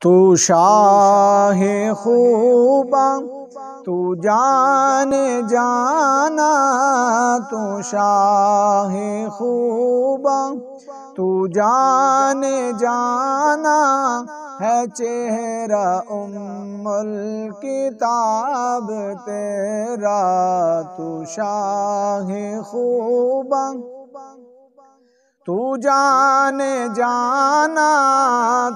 تو شاہ خوباں تو جان جانا، تو شاہ خوباں تو جان جانا ہے چہرہ الکتاب تیرا، تو شاہ خوباں تو جان جانا،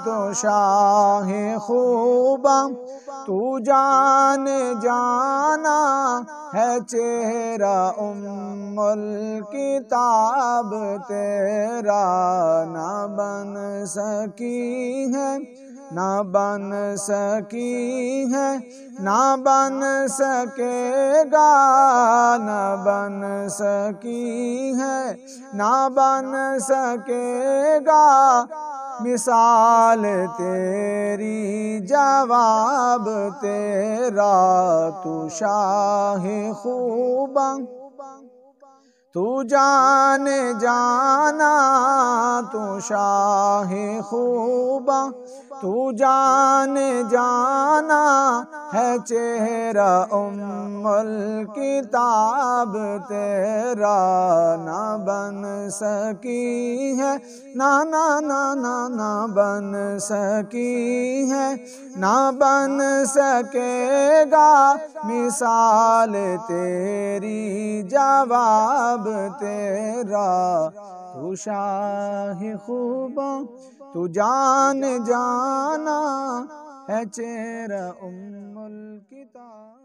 تو شاہ خوباں تو جان جانا ہے چہرہ الکتاب تیرا، نہ بن سکی ہے نہ بن سکی ہے نہ بن سکے گا، نہ بن سکی ہے نہ بن سکے گا مثال تیری جواب تیرا، تو شاہ خوباں تو جان جانا، تو شاہ خوباں تو جان جانا ہے چہرہ الکتاب تیرا، نہ بن سکی ہے نہ بن سکی ہے نہ بن سکے گا مثال تیری جواب تیرا، تو شاہ خوباں تو جان جانا ہے چہرہ الکتاب۔